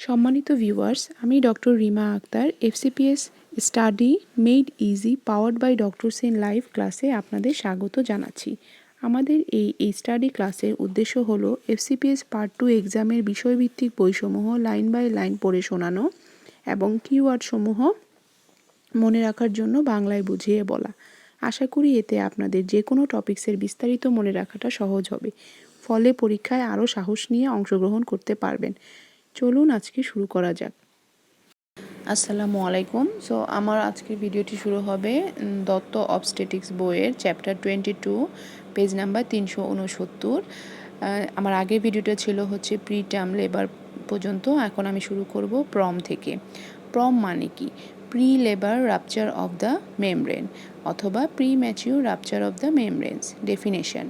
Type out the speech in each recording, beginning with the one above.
সম্মানিত ভিউয়ার্স, আমি doctor Rima Akter FCPS study made easy powered by doctor Sen live ক্লাসে আপনাদের স্বাগত জানাচ্ছি। আমাদের এই স্টাডি ক্লাসের উদ্দেশ্য হলো এফসিপিএস পার্ট 2 এক্সামের বিষয়ভিত্তিক বইসমূহ লাইন বাই লাইন পড়ে শোনানো এবং কিওয়ার্ডসমূহ মনে রাখার জন্য বাংলায় বুঝিয়ে বলা। আশা করি এতে আপনাদের যে কোনো টপিক্সের বিস্তারিত মনে রাখাটা সহজ হবে, ফলে পরীক্ষায় আরও সাহস নিয়ে অংশগ্রহণ করতে পারবেন। চলুন আজকে শুরু করা যাক। আসসালামু আলাইকুম। সো আমার আজকের ভিডিওটি শুরু হবে দত্ত অবস্টেটিক্স বইয়ের চ্যাপ্টার 22 পেজ নাম্বার 369। আমার আগের ভিডিওটা ছিল হচ্ছে প্রি টার্ম লেবার পর্যন্ত। এখন আমি শুরু করব প্রম থেকে। প্রম মানে কি? Pre labour rupture of the membrane অথবা premature rupture of the membranes. Definition: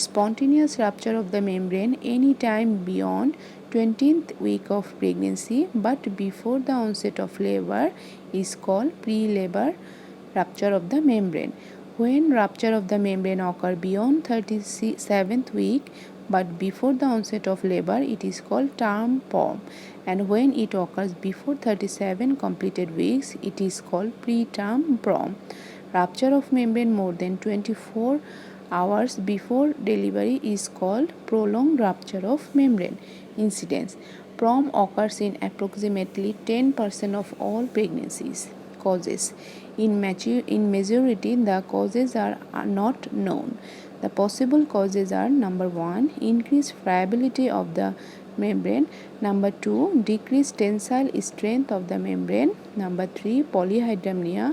spontaneous rupture of the membrane any time beyond 20th week of pregnancy but before the onset of labor is called pre-labor rupture of the membrane. When rupture of the membrane occur beyond 37th week but before the onset of labor, it is called term POM, and when it occurs before 37 completed weeks, it is called preterm PROM. Rupture of membrane more than 24 hours before delivery is called prolonged rupture of membrane. Incidence: PROM occurs in approximately 10% of all pregnancies. Causes: in majority, the causes are not known. The possible causes are: number 1, increased friability of the membrane; number 2, decreased tensile strength of the membrane; number 3, polyhydramnion;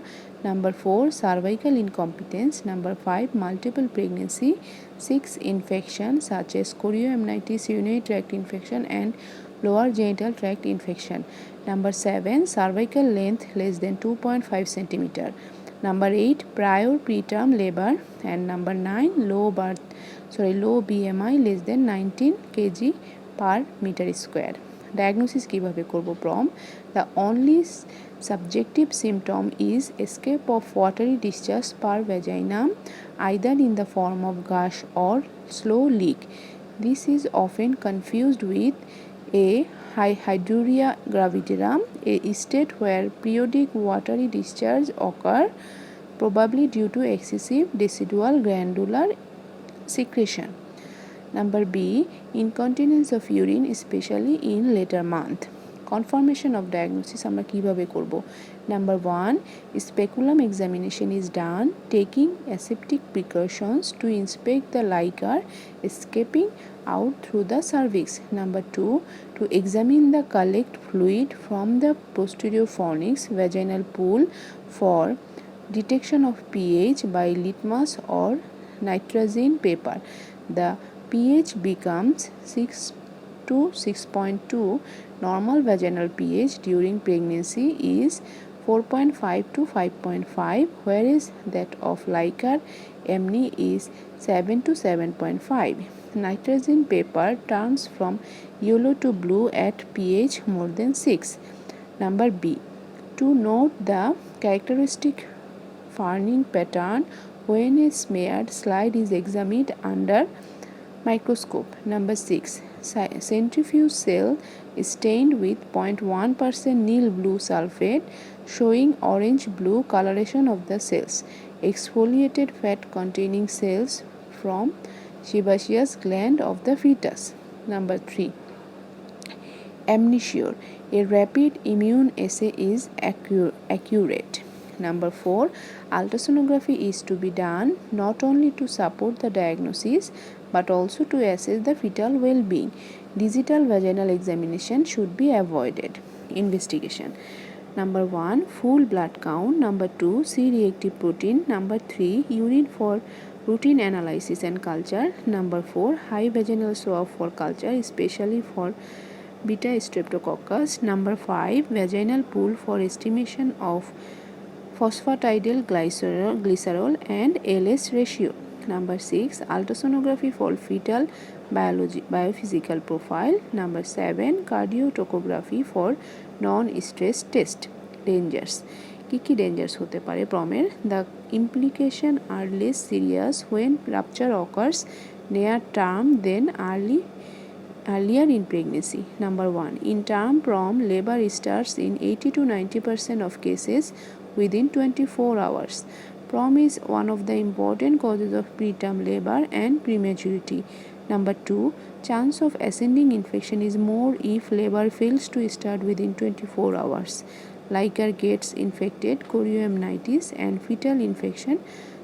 number 4, cervical incompetence; number 5, multiple pregnancy; 6, infection such as chorioamnitis, urinary tract infection and lower genital tract infection; number 7, cervical length less than 2.5 cm; number 8, prior preterm labor; and number 9, low BMI less than 19 kg per meter square. Diagnosis কিভাবে করব প্রম? The only subjective symptom is escape of watery discharge per vagina, either in the form of gush or slow leak. This is often confused with a hydruria gravidarum, a state where periodic watery discharge occur, probably due to excessive decidual glandular secretion. Number B, incontinence of urine, especially in later month. Confirmation of diagnosis আমরা কিভাবে করব? Number 1, speculum examination is done taking aseptic precautions to inspect the liquor escaping out through the cervix. Number 2, to examine the collect fluid from the posterior fornix vaginal pool for detection of pH by litmus or nitrazine paper. The pH becomes 6 to 6.2. Normal vaginal pH during pregnancy is 4.5 to 5.5, whereas that of liquor amni is 7 to 7.5. Nitrazine paper turns from yellow to blue at pH more than 6. Number B, to note the characteristic farning pattern when a smeared slide is examined under microscope. Number 6, centrifuge cell stained with 0.1% Nil blue sulfate showing orange blue coloration of the cells. Exfoliated fat containing cells from sebaceous gland of the fetus. Number 3, amnisure, a rapid immune assay is accurate. Number 4, ultrasonography is to be done not only to support the diagnosis but also to assess the fetal well-being. Digital vaginal examination should be avoided. Investigation: number 1, full blood count; number 2, C-reactive protein; number 3, urine for routine analysis and culture; number 4, high vaginal swab for culture, especially for beta streptococcus; number 5, vaginal pool for estimation of phosphatidylglycerol and LS ratio; number 6, ultrasonography for fetal biophysical profile; number 7, cardiotocography for non-stress test. Dangers: কি dangers হতে পারে প্রমের? The implication are less serious when rupture occurs near term than early earlier in pregnancy. Number 1. In term PROM, labor starts in 80 to 90% of cases within 24 hours. PROM is one of the important causes of preterm labor and prematurity. Number 2. Chance of ascending infection is more if labor fails to start within 24 hours. Liker gets infected, chorioamnitis, and fetal infection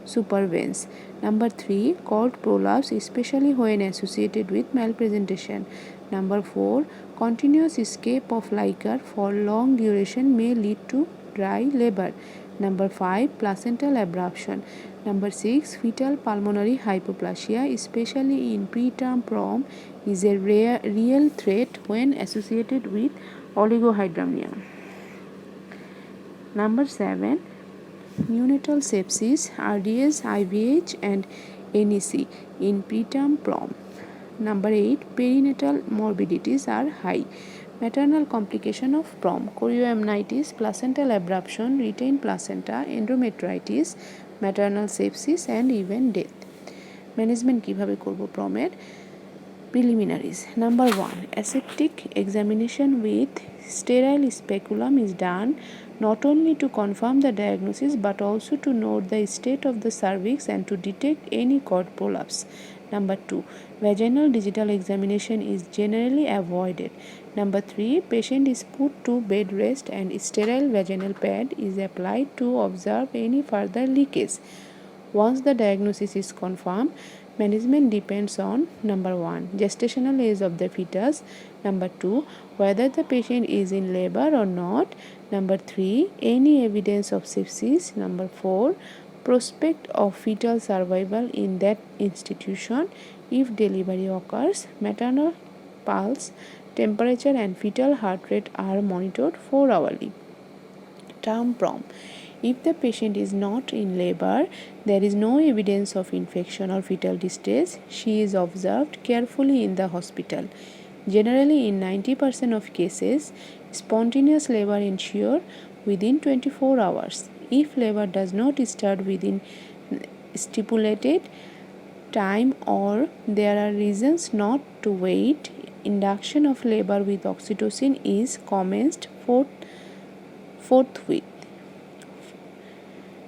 supervenes. Number 3. Cord prolapse, especially when associated with malpresentation. Number 4. Continuous escape of liquor for long duration may lead to dry labor. Number 5. Placental abruption. Number 6. Fetal pulmonary hypoplasia, especially in preterm PROM, is a real threat when associated with oligohydramnion. Number 7. Neonatal sepsis, RDS, IVH, and NEC in preterm PROM. Number 8. Perinatal morbidities are high. Maternal complication of PROM: chorioamnitis, placental abruption, retained placenta, endometritis, maternal sepsis, and even death. Management কিভাবে করব প্রমের? Preliminaries. Number 1. Aseptic examination with sterile speculum is done not only to confirm the diagnosis but also to note the state of the cervix and to detect any cord prolapse. Number 2. Vaginal digital examination is generally avoided. Number 3. Patient is put to bed rest and sterile vaginal pad is applied to observe any further leakage. Once the diagnosis is confirmed, management depends on: number 1. Gestational age of the fetus. Number 2. Whether the patient is in labor or not. Number 3. Any evidence of sepsis. Number 4. Prospect of fetal survival in that institution if delivery occurs. Maternal pulse, temperature, and fetal heart rate are monitored 4 hourly. Term PROM. If the patient is not in labor, there is no evidence of infection or fetal distress, she is observed carefully in the hospital. Generally, in 90% of cases, spontaneous labor ensures within 24 hours. If labor does not start within stipulated time or there are reasons not to wait, induction of labor with oxytocin is commenced forthwith.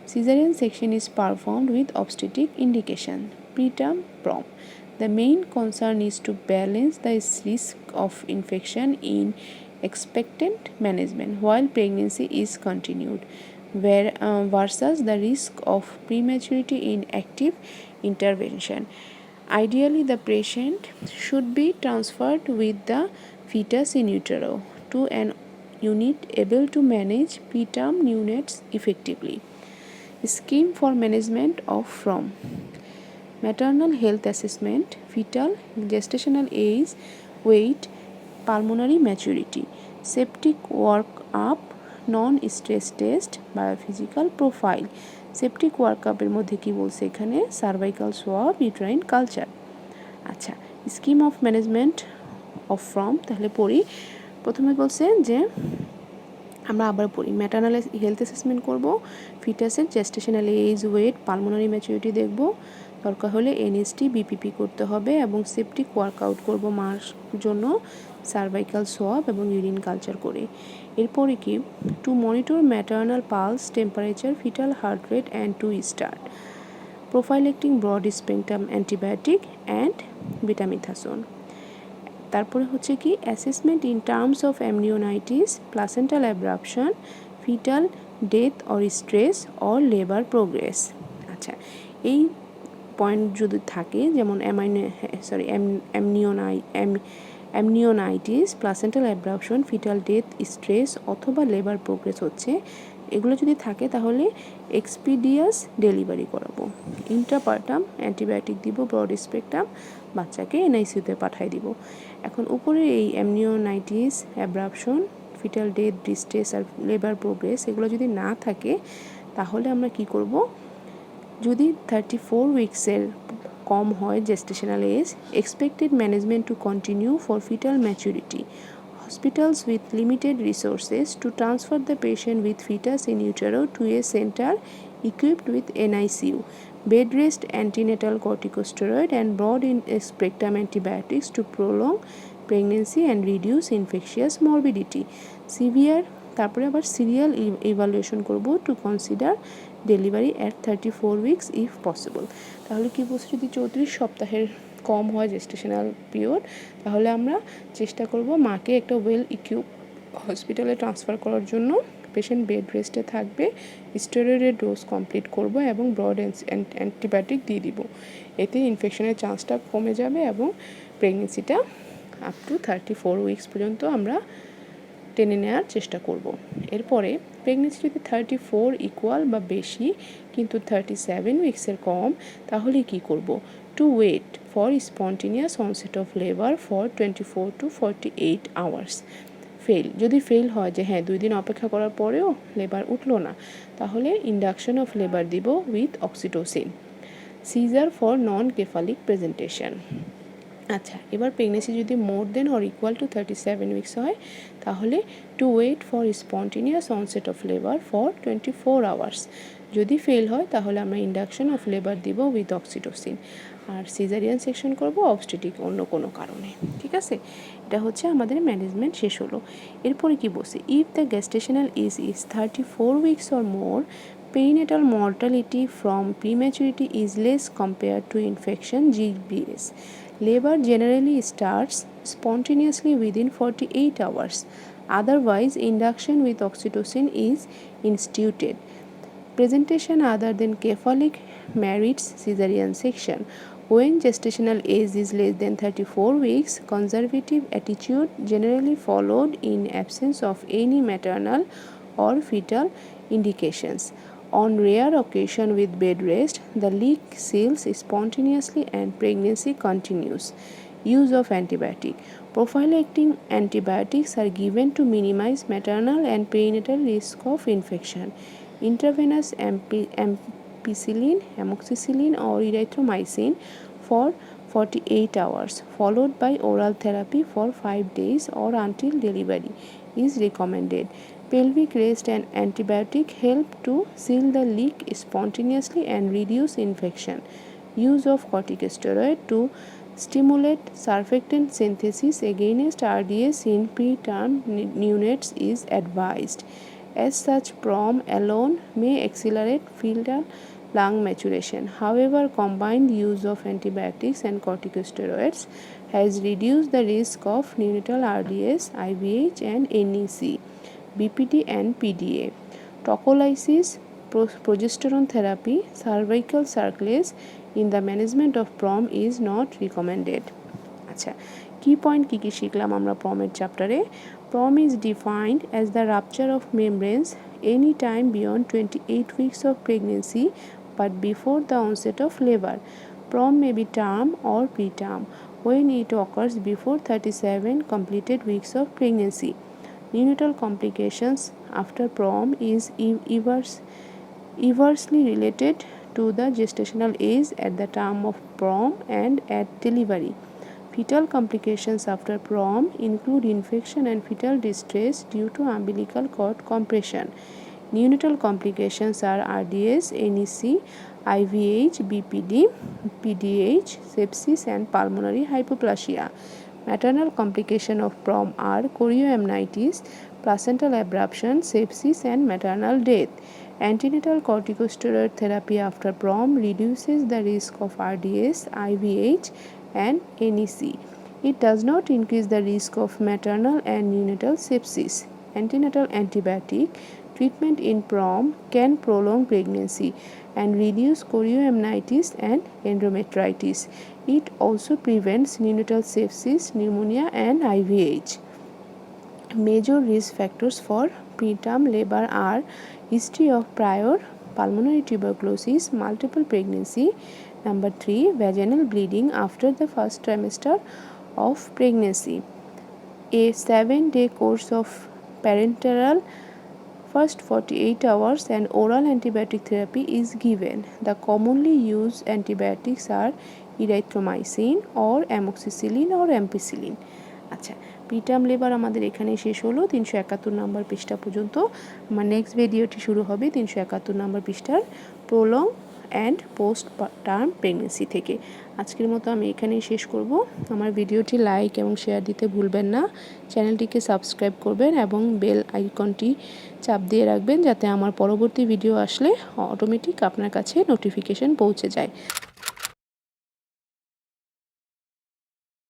Caesarean section is performed with obstetric indication. Preterm PROM. The main concern is to balance the risk of infection in expectant management while pregnancy is continued versus the risk of prematurity in active intervention. Ideally, the patient should be transferred with the fetus in utero to an unit able to manage preterm neonates effectively. Scheme for management of PROM: maternal health assessment, fetal gestational age, weight, pulmonary maturity, septic workup, non-stress test, biophysical profile. Septic ওয়ার্কআপের মধ্যে কি বলছে এখানে? Cervical swab, uterine culture. আচ্ছা, scheme of management of PROM তাহলে পড়ি। প্রথমে বলছে যে আমরা আবার পড়ি, ম্যাটারনাল হেলথ অ্যাসেসমেন্ট করব, ফিটাসের gestational age, weight, pulmonary maturity দেখব, দরকার হলে এনএসটি বিপিপি করতে হবে এবং সেপটিক ওয়ার্কআউট করব মার জন্য সার্ভাইকাল সোয়াব এবং ইউরিন কালচার করে। এরপরে কি, to monitor maternal pulse, temperature, fetal heart rate and to start prophylacting broad spectrum antibiotic and betamethasone. তারপরে হচ্ছে কি, assessment in terms of amnionitis, placental abruption, fetal death or stress or labour progress. আচ্ছা, এই point যদি থাকে যেমন amnionitis, placental abruption, fetal death, stress অথবা labour progress হচ্ছে, এগুলো যদি থাকে তাহলে এক্সপিডিয়াস ডেলিভারি করাবো। ইন্ট্রাপার্টাম অ্যান্টিবায়োটিক দিব, ব্রড স্পেকট্রাম, বাচ্চাকে এনআইসিউতে পাঠাই দিব। এখন উপরে এই অ্যামনিওনাইটিস, অ্যাব্রাপশন, ফিটাল ডেথ, ডিস্ট্রেস আর লেবার প্রোগ্রেস এগুলো যদি না থাকে তাহলে আমরা কি করব, যদি 34 উইকসের কম হয় gestational age, expected management to continue for fetal maturity. Hospitals with limited resources to transfer the patient with fetus in utero to a center equipped with NICU, bed rest, antenatal corticosteroid and broad spectrum antibiotics to prolong pregnancy and reduce infectious morbidity. Severe, তারপরে আবার serial evaluation করব two consider delivery at 34 weeks if possible. তাহলে কি বলছে, যদি 34 সপ্তাহের কম হয় gestational period, তাহলে আমরা চেষ্টা করব মাকে একটা ওয়েল ইকুইপ হসপিটালে ট্রান্সফার করার জন্য। পেশেন্ট বেড রেস্টে থাকবে, স্টেরয়েডের ডোজ কমপ্লিট করব এবং ব্রড অ্যান্টিবায়োটিক দিয়ে দিব। এতে ইনফেকশনের চান্সটা কমে যাবে এবং প্রেগনেন্সিটা আপ টু 34 উইকস পর্যন্ত আমরা টেনে নেওয়ার চেষ্টা করব। এরপরে প্রেগনেন্সি যদি 34 ইকুয়াল বা বেশি কিন্তু 37 উইক্সের কম, তাহলে কি করব? To wait for spontaneous onset of labour for 24 to 48 hours. যদি ফেল হয় যে হ্যাঁ 2 দিন অপেক্ষা করার পরেও লেবার উঠলো না, তাহলে ইন্ডাকশন অফ লেবার দিব with oxytocin. Caesar for non cephalic presentation. আচ্ছা, এবার প্রেগনেন্সি যদি more than or equal to 37 weeks হয়, তাহলে to wait for spontaneous onset of labour for 24 hours. যদি ফেল হয় তাহলে আমরা ইন্ডাকশন অফ লেবার দিব উইথ অক্সিটোসিন। আর সিজারিয়ান সেকশন করব অবস্টেটিক অন্য কোনো কারণে। ঠিক আছে, এটা হচ্ছে আমাদের ম্যানেজমেন্ট শেষ হলো। এরপরে কি বলছে, if the gestational age is 34 weeks or more, perinatal mortality from prematurity is less compared to infection GBS. Labor generally starts spontaneously within 48 hours. Otherwise, induction with oxytocin is instituted. Presentation other than cephalic merits cesarean section. When gestational age is less than 34 weeks, conservative attitude generally followed in absence of any maternal or fetal indications. On rare occasion with bed rest, the leak seals spontaneously and pregnancy continues. Use of antibiotic. Prophylactic antibiotics are given to minimize maternal and perinatal risk of infection. Intravenous ampicillin, amoxicillin or erythromycin for 48 hours, followed by oral therapy for 5 days or until delivery is recommended. Pelvic rest and antibiotic help to seal the leak spontaneously and reduce infection. Use of corticosteroid to stimulate surfactant synthesis against RDS in preterm neonates is advised. As such, PROM alone may accelerate fetal lung maturation. However, combined use of antibiotics and corticosteroids has reduced the risk of neonatal RDS, IVH and NEC, BPD and PDA. Tocolysis, progesterone therapy, cervical circlase in the management of PROM is not recommended. আচ্ছা, কি point কি শিখলাম আমরা প্রমের চ্যাপ্টারে? PROM is defined as the rupture of membranes any time beyond 28 weeks of pregnancy but before the onset of labor. PROM may be term or preterm when it occurs before 37 completed weeks of pregnancy. Neonatal complications after PROM is inversely related to the gestational age at the time of PROM and at delivery. Fetal complications after PROM include infection and fetal distress due to umbilical cord compression. Neonatal complications are RDS, NEC, IVH, BPD, PDH, sepsis and pulmonary hypoplasia. Maternal complications of PROM are chorioamnitis, placental abruption, sepsis and maternal death. Antenatal corticosteroid therapy after PROM reduces the risk of RDS, IVH and NEC. It does not increase the risk of maternal and neonatal sepsis. Antenatal antibiotic treatment in PROM can prolong pregnancy and reduce chorioamnitis and endometritis. It also prevents neonatal sepsis, pneumonia and IVH. Major risk factors for preterm labor are history of prior pulmonary tuberculosis, multiple pregnancy. Number 3, vaginal bleeding after the first trimester of pregnancy. A 7-day course of parenteral first 48 hours and oral antibiotic therapy is given. The commonly used antibiotics are erythromycin or amoxicillin or ampicillin. আচ্ছা, preterm labour আমাদের এখানে শেষ হলো 371 নম্বর পৃষ্ঠা পর্যন্ত। আমার next ভিডিওটি শুরু হবে 371 নম্বর পৃষ্ঠার prolong and post term pregnancy থেকে। আজকের মতো আমি এখানেই শেষ করব। আমার ভিডিওটি লাইক এবং শেয়ার দিতে ভুলবেন না। চ্যানেলটিকে সাবস্ক্রাইব করবেন এবং বেল আইকনটি চাপ দিয়ে রাখবেন যাতে আমার পরবর্তী ভিডিও আসলে অটোমেটিক আপনার কাছে নোটিফিকেশন পৌঁছে যায়।